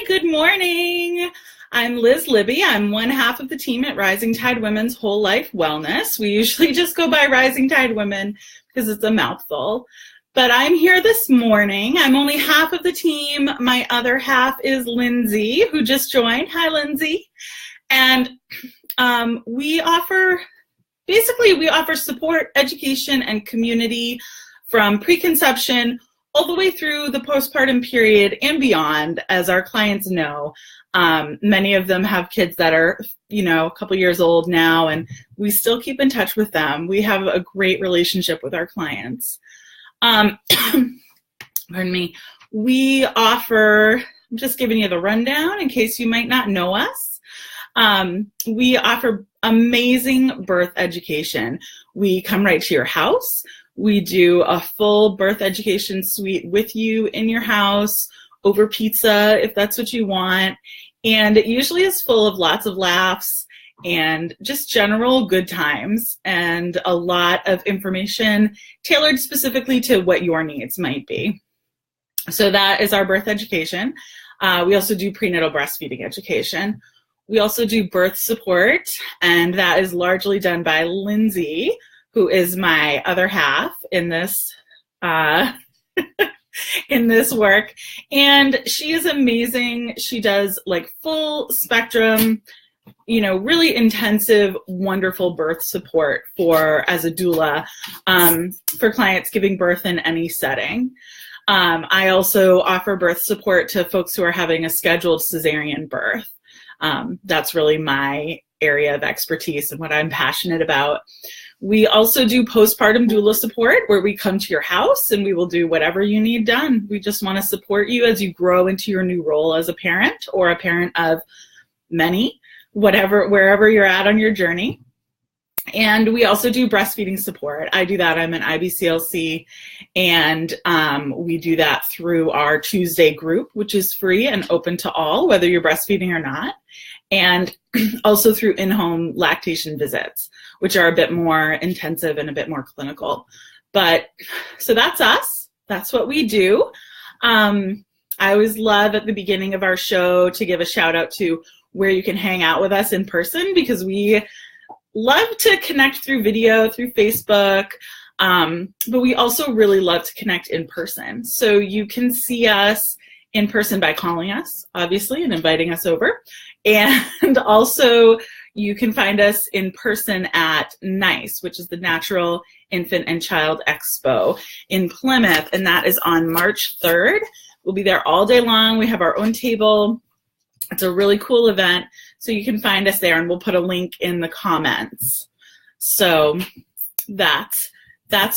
good morning. I'm Liz Libby. I'm one half of the team at Rising Tide Women's Whole Life Wellness. We usually just go by Rising Tide Women because it's a mouthful. But I'm here this morning. I'm only half of the team. My other half is Lindsay, who just joined. Hi, Lindsay. And we offer support, education, and community from preconception all the way through the postpartum period and beyond. As our clients know, many of them have kids that are, a couple years old now, and we still keep in touch with them. We have a great relationship with our clients. Pardon me. We offer, I'm just giving you the rundown in case you might not know us. We offer amazing birth education. We come right to your house. We do a full birth education suite with you in your house over pizza, if that's what you want. And it usually is full of lots of laughs and just general good times and a lot of information tailored specifically to what your needs might be. So that is our birth education. We also do prenatal breastfeeding education. We also do birth support, and that is largely done by Lindsay, who is my other half in this in this work. And she is amazing. She does like full spectrum, really intensive, wonderful birth support as a doula for clients giving birth in any setting. I also offer birth support to folks who are having a scheduled cesarean birth. That's really my area of expertise and what I'm passionate about. We also do postpartum doula support, where we come to your house and we will do whatever you need done. We just want to support you as you grow into your new role as a parent or a parent of many, wherever you're at on your journey. And we also do breastfeeding support. I do that. I'm an IBCLC, and we do that through our Tuesday group, which is free and open to all, whether you're breastfeeding or not, and also through in-home lactation visits, which are a bit more intensive and a bit more clinical. But so that's us. That's what we do. I always love at the beginning of our show to give a shout out to where you can hang out with us in person, because we love to connect through video, through Facebook, but we also really love to connect in person. So you can see us in person by calling us, obviously, and inviting us over. And also you can find us in person at NICE, which is the Natural Infant and Child Expo in Plymouth, and that is on March 3rd. We'll be there all day long. We have our own table. It's a really cool event, so you can find us there, and we'll put a link in the comments. So that's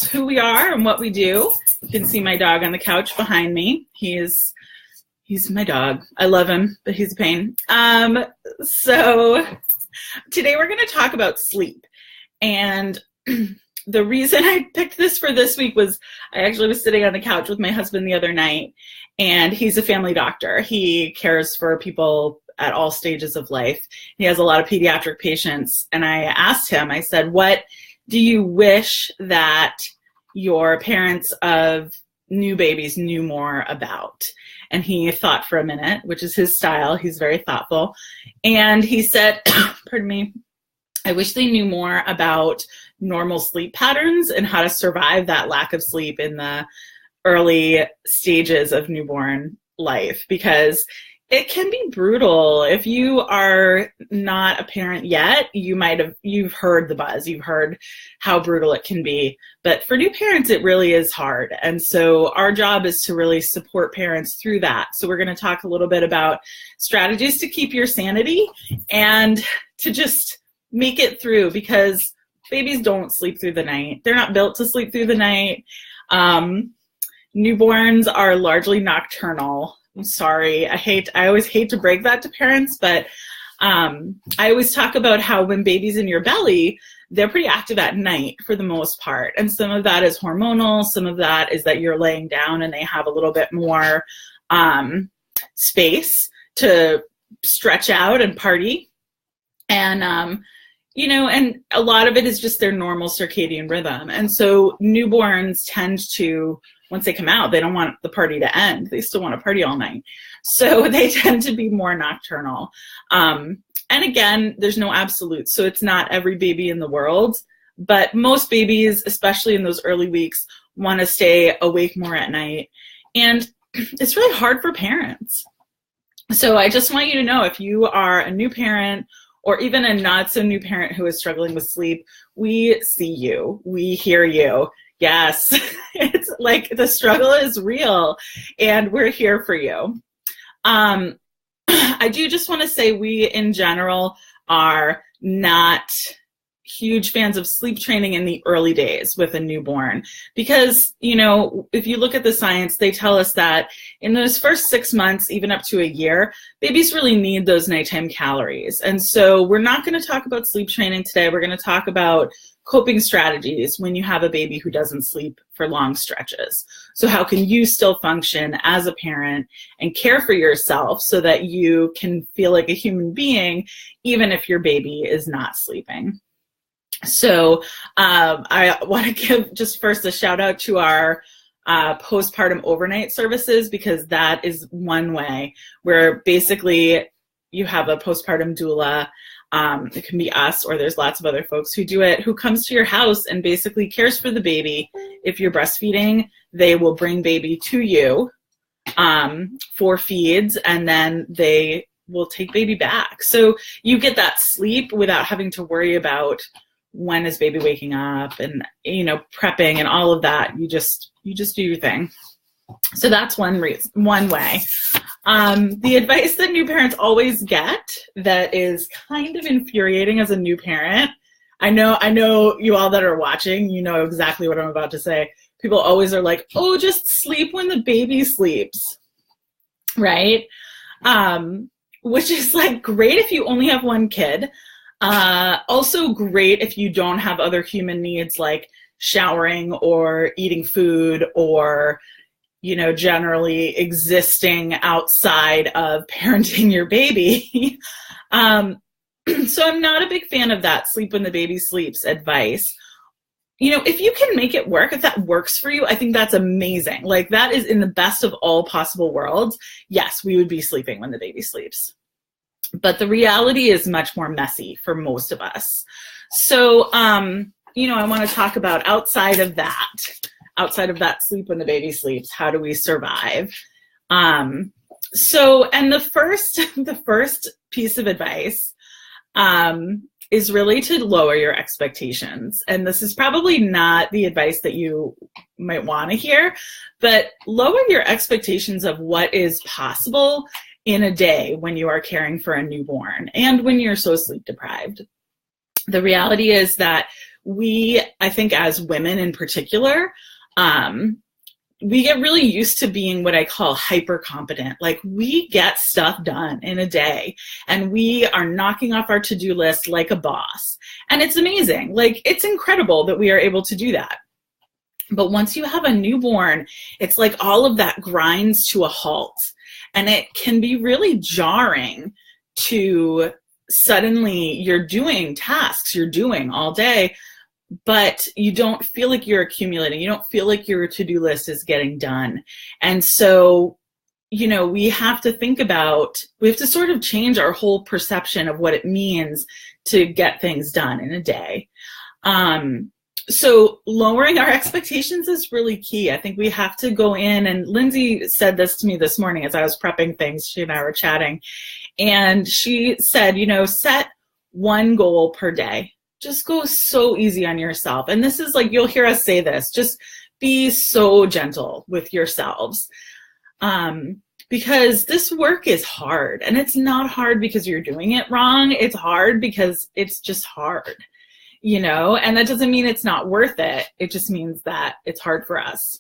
who we are and what we do. You can see my dog on the couch behind me. He's my dog. I love him, but he's a pain. So today we're going to talk about sleep. And the reason I picked this for this week was I actually was sitting on the couch with my husband the other night, and he's a family doctor. He cares for people at all stages of life. He has a lot of pediatric patients. And I asked him, I said, what do you wish that your parents of new babies knew more about? And he thought for a minute, which is his style. He's very thoughtful. And he said, pardon me, I wish they knew more about normal sleep patterns and how to survive that lack of sleep in the early stages of newborn life, because it can be brutal. If you are not a parent yet, you've heard the buzz, you've heard how brutal it can be. But for new parents, it really is hard. And so our job is to really support parents through that. So we're going to talk a little bit about strategies to keep your sanity and to just make it through, because babies don't sleep through the night. They're not built to sleep through the night. Newborns are largely nocturnal. I'm sorry. I always hate to break that to parents, but I always talk about how when baby's in your belly, they're pretty active at night for the most part. And some of that is hormonal. Some of that is that you're laying down and they have a little bit more space to stretch out and party. And, and a lot of it is just their normal circadian rhythm. And so newborns tend to once they come out, they don't want the party to end. They still want to party all night. So they tend to be more nocturnal. And again, there's no absolute. So it's not every baby in the world, but most babies, especially in those early weeks, want to stay awake more at night. And it's really hard for parents. So I just want you to know, if you are a new parent or even a not so new parent who is struggling with sleep, we see you, we hear you. Yes, it's like the struggle is real and we're here for you. I do just want to say we in general are not huge fans of sleep training in the early days with a newborn because, you know, if you look at the science, they tell us that in those first 6 months, even up to a year, babies really need those nighttime calories. And so we're not going to talk about sleep training today. We're going to talk about coping strategies when you have a baby who doesn't sleep for long stretches. So how can you still function as a parent and care for yourself so that you can feel like a human being, even if your baby is not sleeping? So I want to give just first a shout out to our postpartum overnight services, because that is one way where basically you have a postpartum doula. It can be us, or there's lots of other folks who do it, who comes to your house and basically cares for the baby. If you're breastfeeding, they will bring baby to you for feeds, and then they will take baby back. So you get that sleep without having to worry about when is baby waking up and, you know, prepping and all of that. You just do your thing. So that's one way. The advice that new parents always get that is kind of infuriating as a new parent. I know you all that are watching, you know exactly what I'm about to say. People always are like, oh, just sleep when the baby sleeps, right? Which is like great if you only have one kid. Also great if you don't have other human needs like showering or eating food or, you know, generally existing outside of parenting your baby. So I'm not a big fan of that sleep when the baby sleeps advice. You know, if you can make it work, if that works for you, I think that's amazing. Like, that is in the best of all possible worlds. Yes, we would be sleeping when the baby sleeps. But the reality is much more messy for most of us. So, you know, I want to talk about outside of that sleep when the baby sleeps, how do we survive? So, and the first piece of advice is really to lower your expectations. And this is probably not the advice that you might want to hear, but lower your expectations of what is possible in a day when you are caring for a newborn and when you're so sleep deprived. The reality is that I think as women in particular, we get really used to being what I call hyper competent. Like, we get stuff done in a day and we are knocking off our to-do list like a boss. And it's amazing. Like, it's incredible that we are able to do that. But once you have a newborn, it's like all of that grinds to a halt. And it can be really jarring to suddenly you're doing tasks you're doing all day, but you don't feel like you're accumulating. You don't feel like your to-do list is getting done. And so, you know, we have to sort of change our whole perception of what it means to get things done in a day. So lowering our expectations is really key. I think we have to go in, and Lindsay said this to me this morning as I was prepping things. She and I were chatting, and she said, you know, set one goal per day. Just go so easy on yourself. And this is like, you'll hear us say this, just be so gentle with yourselves. Because this work is hard, and it's not hard because you're doing it wrong. It's hard because it's just hard. You know, and that doesn't mean it's not worth it. It just means that it's hard for us.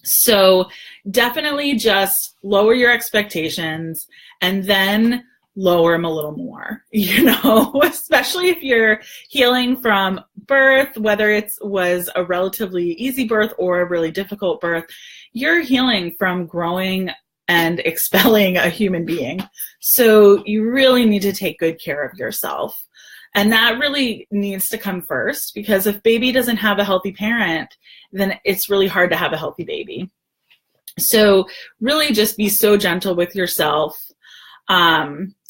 So definitely just lower your expectations and then lower them a little more, you know, especially if you're healing from birth, whether it was a relatively easy birth or a really difficult birth, you're healing from growing and expelling a human being. So you really need to take good care of yourself. And that really needs to come first, because if baby doesn't have a healthy parent, then it's really hard to have a healthy baby. So really just be so gentle with yourself.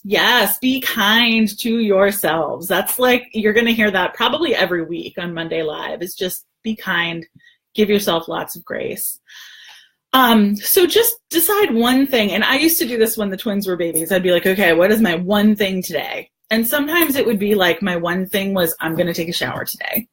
Yes, be kind to yourselves. That's like, you're going to hear that probably every week on Monday Live, is just be kind, give yourself lots of grace. So just decide one thing. And I used to do this when the twins were babies. I'd be like, okay, what is my one thing today? And sometimes it would be like, my one thing was, I'm going to take a shower today.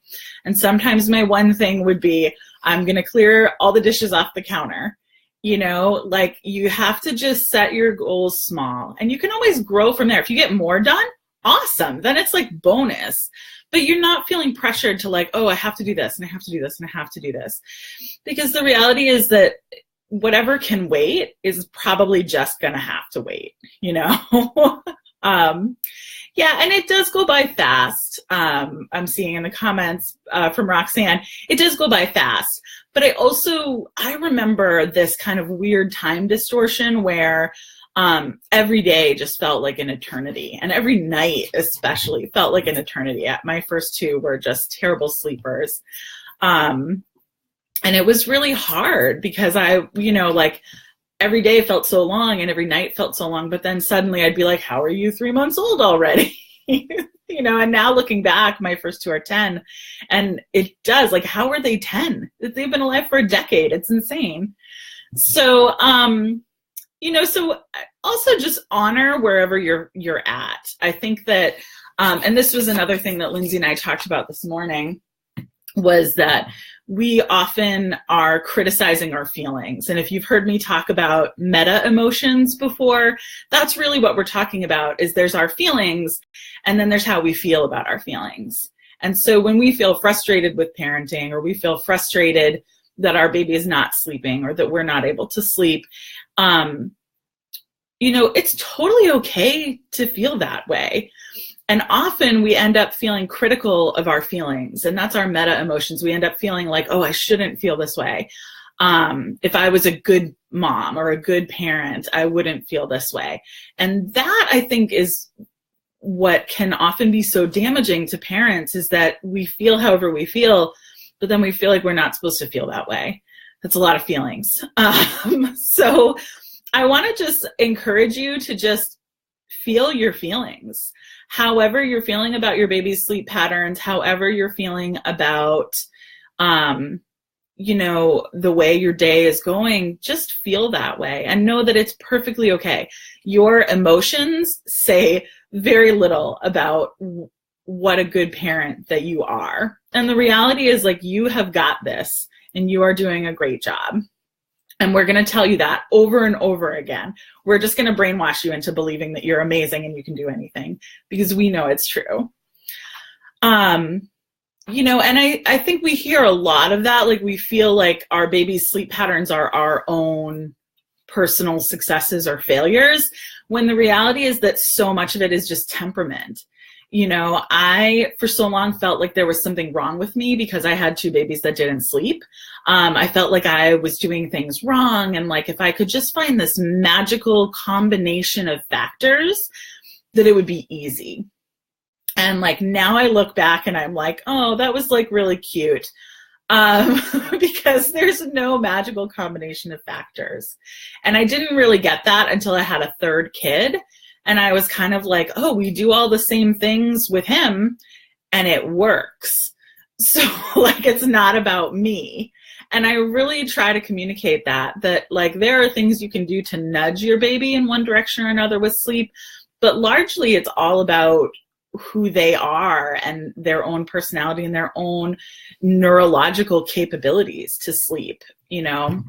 And sometimes my one thing would be, I'm going to clear all the dishes off the counter. You know, like, you have to just set your goals small, and you can always grow from there. If you get more done, awesome. Then it's like bonus, but you're not feeling pressured to like, oh, I have to do this and I have to do this and I have to do this. Because the reality is that whatever can wait is probably just going to have to wait, you know? Yeah, and it does go by fast. I'm seeing in the comments from Roxanne, it does go by fast. But I remember this kind of weird time distortion where every day just felt like an eternity. And every night especially felt like an eternity. My first two were just terrible sleepers. And it was really hard because every day felt so long and every night felt so long. But then suddenly I'd be like, how are you 3 months old already? You know, and now looking back, my first two are 10, and it does, like, how are they 10? They've been alive for a decade. It's insane. So, you know, so also just honor wherever you're at. I think that, and this was another thing that Lindsay and I talked about this morning, was that we often are criticizing our feelings. And if you've heard me talk about meta emotions before, that's really what we're talking about. Is there's our feelings, and then there's how we feel about our feelings. And so when we feel frustrated with parenting, or we feel frustrated that our baby is not sleeping, or that we're not able to sleep, you know, it's totally okay to feel that way. And often we end up feeling critical of our feelings, and that's our meta emotions. We end up feeling like, oh, I shouldn't feel this way. If I was a good mom or a good parent, I wouldn't feel this way. And that, I think, is what can often be so damaging to parents, is that we feel however we feel, but then we feel like we're not supposed to feel that way. That's a lot of feelings. So I want to just encourage you to just feel your feelings. However you're feeling about your baby's sleep patterns, however you're feeling about, you know, the way your day is going, just feel that way and know that it's perfectly okay. Your emotions say very little about what a good parent that you are. And the reality is, like, you have got this and you are doing a great job. And we're going to tell you that over and over again. We're just going to brainwash you into believing that you're amazing and you can do anything, because we know it's true. You know, and I think we hear a lot of that. Like, we feel like our baby's sleep patterns are our own personal successes or failures, when the reality is that so much of it is just temperament. You know, I, for so long, felt like there was something wrong with me because I had two babies that didn't sleep. I felt like I was doing things wrong. And like, if I could just find this magical combination of factors, that it would be easy. And like, now I look back and I'm like, oh, that was like really cute. Because there's no magical combination of factors. And I didn't really get that until I had a third kid. And I was kind of like, oh, we do all the same things with him and it works. So like, it's not about me. And I really try to communicate that like, there are things you can do to nudge your baby in one direction or another with sleep, but largely it's all about who they are and their own personality and their own neurological capabilities to sleep, you know?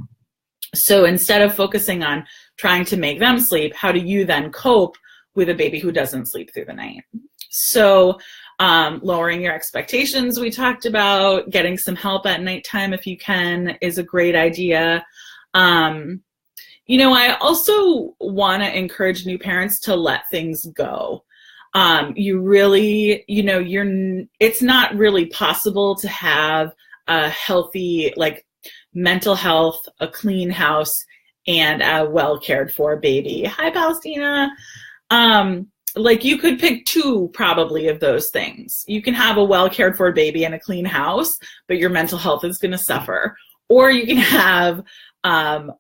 So instead of focusing on trying to make them sleep, how do you then cope with a baby who doesn't sleep through the night? So lowering your expectations, we talked about. Getting some help at nighttime if you can is a great idea. You know, I also want to encourage new parents to let things go. You really, you know, it's not really possible to have a healthy, like, mental health, a clean house, and a well cared for baby. Hi, Palestina. like you could pick two probably of those things. You can have a well cared for baby and a clean house, but your mental health is going to suffer. Or you can have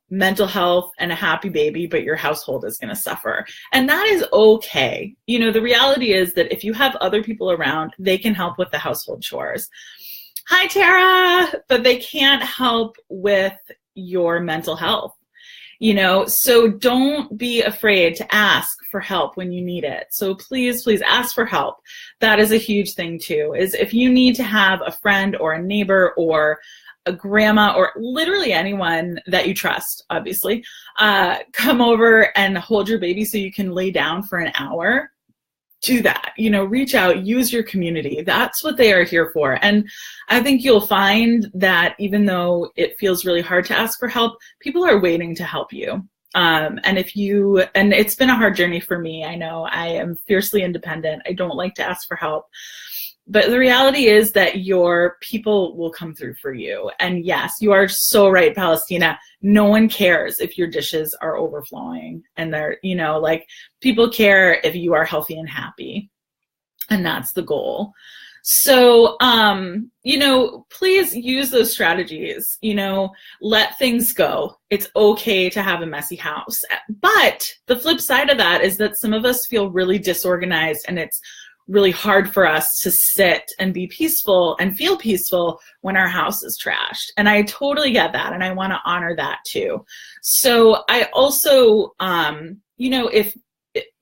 mental health and a happy baby, but your household is going to suffer. And that is okay. You know, the reality is that if you have other people around, they can help with the household chores. Hi, Tara, but they can't help with your mental health. You know, so don't be afraid to ask for help when you need it. So please, please ask for help. That is a huge thing too, is if you need to have a friend or a neighbor or a grandma or literally anyone that you trust, obviously, come over and hold your baby so you can lay down for an hour, do that. You know, reach out, use your community. That's what they are here for. And I think you'll find that even though it feels really hard to ask for help, people are waiting to help you. And it's been a hard journey for me. I know I am fiercely independent. I don't like to ask for help. But the reality is that your people will come through for you. And yes, you are so right, Palestina. No one cares if your dishes are overflowing and they're, you know, like people care if you are healthy and happy. And that's the goal. So, you know, please use those strategies, you know, let things go. It's okay to have a messy house. But the flip side of that is that some of us feel really disorganized and it's really hard for us to sit and be peaceful and feel peaceful when our house is trashed. And I totally get that. And I want to honor that too. So I also, you know,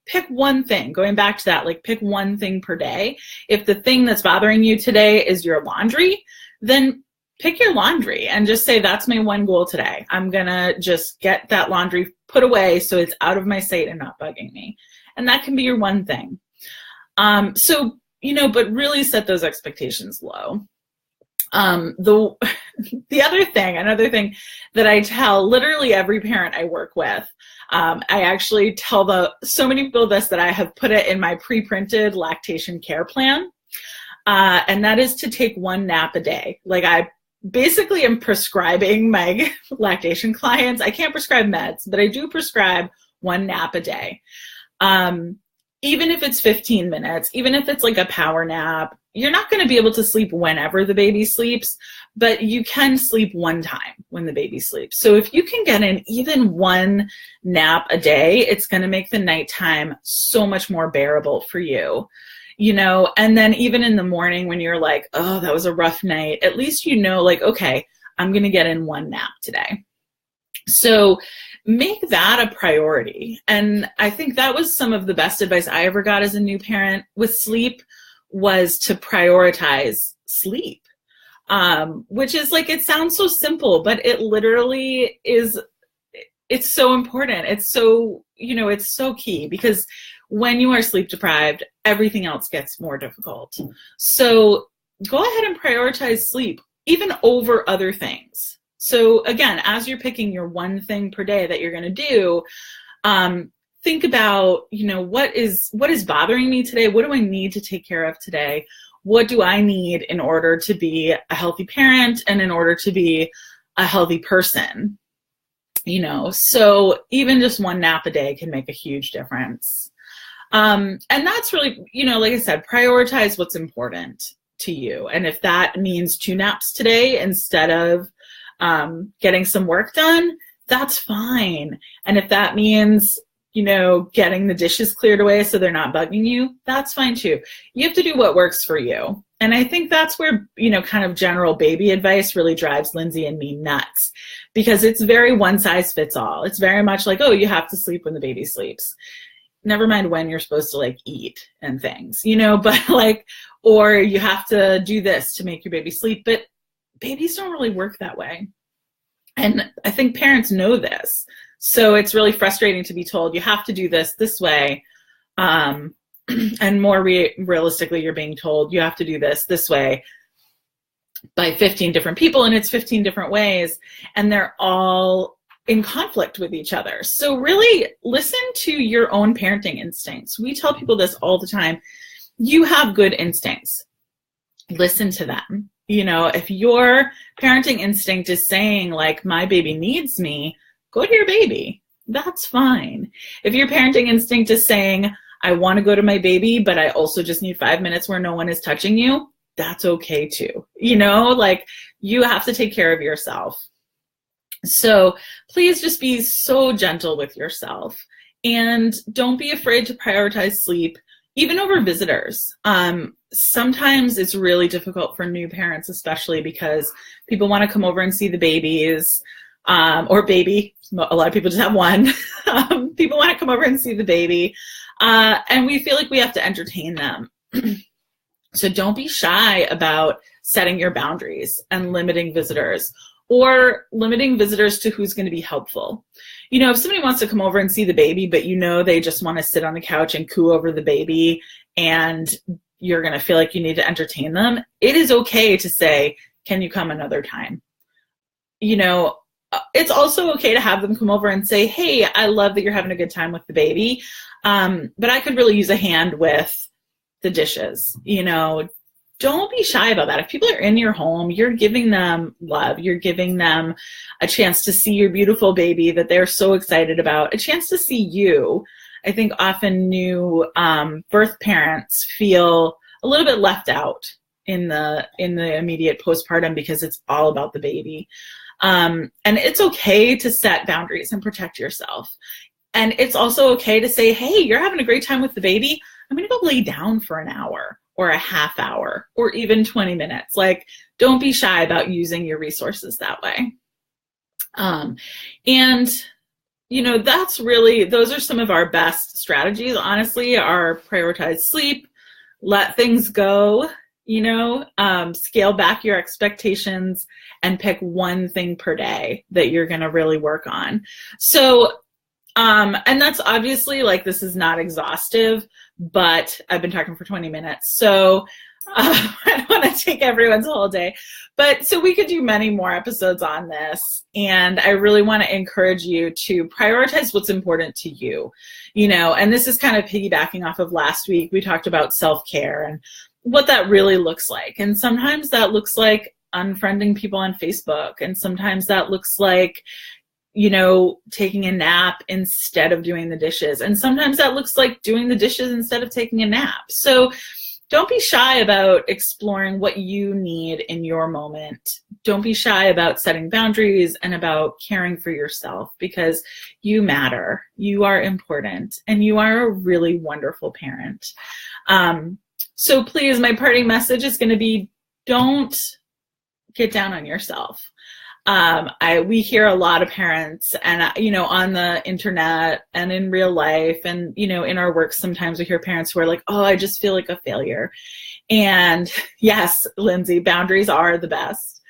pick one thing, going back to that, like pick one thing per day. If the thing that's bothering you today is your laundry, then pick your laundry and just say, that's my one goal today. I'm going to just get that laundry put away so it's out of my sight and not bugging me. And that can be your one thing. So, you know, but really set those expectations low. Another thing that I tell literally every parent I work with, I actually tell so many people this that I have put it in my pre-printed lactation care plan. And that is to take one nap a day. Like I basically am prescribing my lactation clients. I can't prescribe meds, but I do prescribe one nap a day. Even if it's 15 minutes, even if it's like a power nap, you're not going to be able to sleep whenever the baby sleeps, but you can sleep one time when the baby sleeps. So if you can get in even one nap a day, it's going to make the nighttime so much more bearable for you, you know. And then even in the morning when you're like, oh, that was a rough night, at least you know, like, okay, I'm going to get in one nap today. So make that a priority. And I think that was some of the best advice I ever got as a new parent with sleep, was to prioritize sleep, which is like, it sounds so simple, but it literally is, it's so important. It's so, you know, it's so key, because when you are sleep deprived, everything else gets more difficult. So go ahead and prioritize sleep, even over other things. So again, as you're picking your one thing per day that you're going to do, think about, you know, what is bothering me today? What do I need to take care of today? What do I need in order to be a healthy parent and in order to be a healthy person? You know, so even just one nap a day can make a huge difference. And that's really, you know, like I said, prioritize what's important to you. And if that means 2 naps today instead of getting some work done, that's fine. And if that means, you know, getting the dishes cleared away so they're not bugging you, that's fine too. You have to do what works for you. And I think that's where, you know, kind of general baby advice really drives Lindsay and me nuts, because it's very one size fits all. It's very much like, oh, you have to sleep when the baby sleeps. Never mind when you're supposed to like eat and things, you know, but like, or you have to do this to make your baby sleep. But babies don't really work that way. And I think parents know this. So it's really frustrating to be told you have to do this way. And more realistically, you're being told you have to do this way by 15 different people, and it's 15 different ways, and they're all in conflict with each other. So really listen to your own parenting instincts. We tell people this all the time. You have good instincts. Listen to them. You know, if your parenting instinct is saying like, my baby needs me, go to your baby. That's fine. If your parenting instinct is saying, I want to go to my baby, but I also just need 5 minutes where no one is touching you. That's okay too. Like, you have to take care of yourself. So please just be so gentle with yourself, and don't be afraid to prioritize sleep, even over visitors. Sometimes it's really difficult for new parents, especially because people want to come over and see the babies, or baby. A lot of people just have one. People want to come over and see the baby, and we feel like we have to entertain them. So don't be shy about setting your boundaries and limiting visitors, or limiting visitors to who's going to be helpful. If somebody wants to come over and see the baby, but they just want to sit on the couch and coo over the baby, and you're going to feel like you need to entertain them, it is okay to say, can you come another time? It's also okay to have them come over and say, hey, I love that you're having a good time with the baby, but I could really use a hand with the dishes. Don't be shy about that. If people are in your home, you're giving them love. You're giving them a chance to see your beautiful baby that they're so excited about, a chance to see you. I think often new birth parents feel a little bit left out in the immediate postpartum because it's all about the baby. And it's okay to set boundaries and protect yourself. And it's also okay to say, hey, you're having a great time with the baby. I'm going to go lay down for an hour or a half hour or even 20 minutes. Like, don't be shy about using your resources that way. That's really, those are some of our best strategies, honestly, are prioritize sleep, let things go, scale back your expectations, and pick one thing per day that you're going to really work on. So, and that's obviously, like, this is not exhaustive, but I've been talking for 20 minutes. So I don't want to take everyone's whole day, but so we could do many more episodes on this. And I really want to encourage you to prioritize what's important to you, and this is kind of piggybacking off of last week. We talked about self-care and what that really looks like. And sometimes that looks like unfriending people on Facebook. And sometimes that looks like, taking a nap instead of doing the dishes. And sometimes that looks like doing the dishes instead of taking a nap. So don't be shy about exploring what you need in your moment. Don't be shy about setting boundaries and about caring for yourself, because you matter. You are important, and you are a really wonderful parent. So please, my parting message is going to be, don't get down on yourself. We hear a lot of parents, and on the internet and in real life, and in our work, sometimes we hear parents who are like, oh, I just feel like a failure. And yes, Lindsay, boundaries are the best.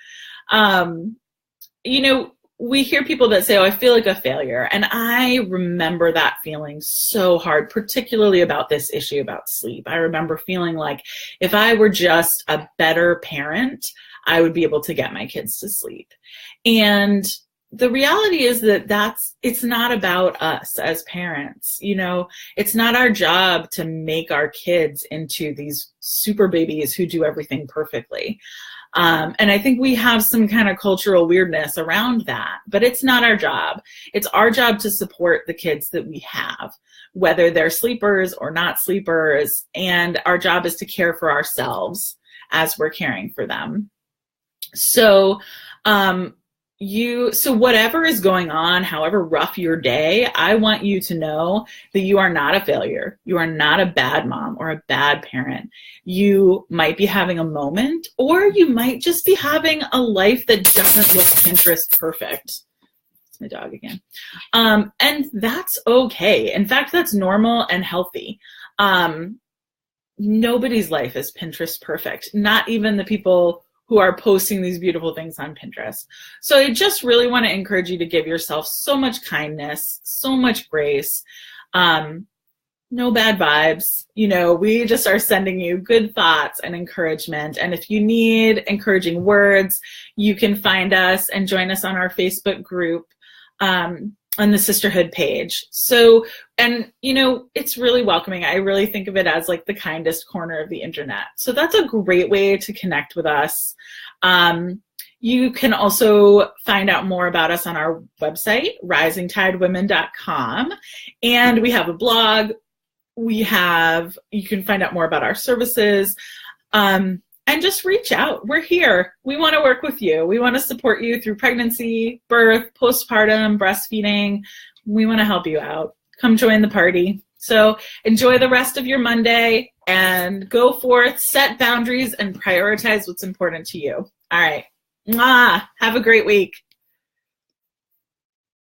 We hear people that say, oh, I feel like a failure. And I remember that feeling so hard, particularly about this issue about sleep. I remember feeling like if I were just a better parent, I would be able to get my kids to sleep. And the reality is that it's not about us as parents. It's not our job to make our kids into these super babies who do everything perfectly. And I think we have some kind of cultural weirdness around that, but it's not our job. It's our job to support the kids that we have, whether they're sleepers or not sleepers. And our job is to care for ourselves as we're caring for them. So, so whatever is going on, however rough your day, I want you to know that you are not a failure. You are not a bad mom or a bad parent. You might be having a moment, or you might just be having a life that doesn't look Pinterest perfect. It's my dog again. And that's okay. In fact, that's normal and healthy. Nobody's life is Pinterest perfect, not even the people who are posting these beautiful things on Pinterest. So I just really want to encourage you to give yourself so much kindness, so much grace, no bad vibes. We just are sending you good thoughts and encouragement. And if you need encouraging words, you can find us and join us on our Facebook group, on the sisterhood page. So, and it's really welcoming. I really think of it as like the kindest corner of the internet. So that's a great way to connect with us. You can also find out more about us on our website, risingtidewomen.com. And we have a blog. you can find out more about our services. And just reach out. We're here. We want to work with you. We want to support you through pregnancy, birth, postpartum, breastfeeding. We want to help you out. Come join the party. So enjoy the rest of your Monday and go forth, set boundaries, and prioritize what's important to you. All right. Mwah. Have a great week.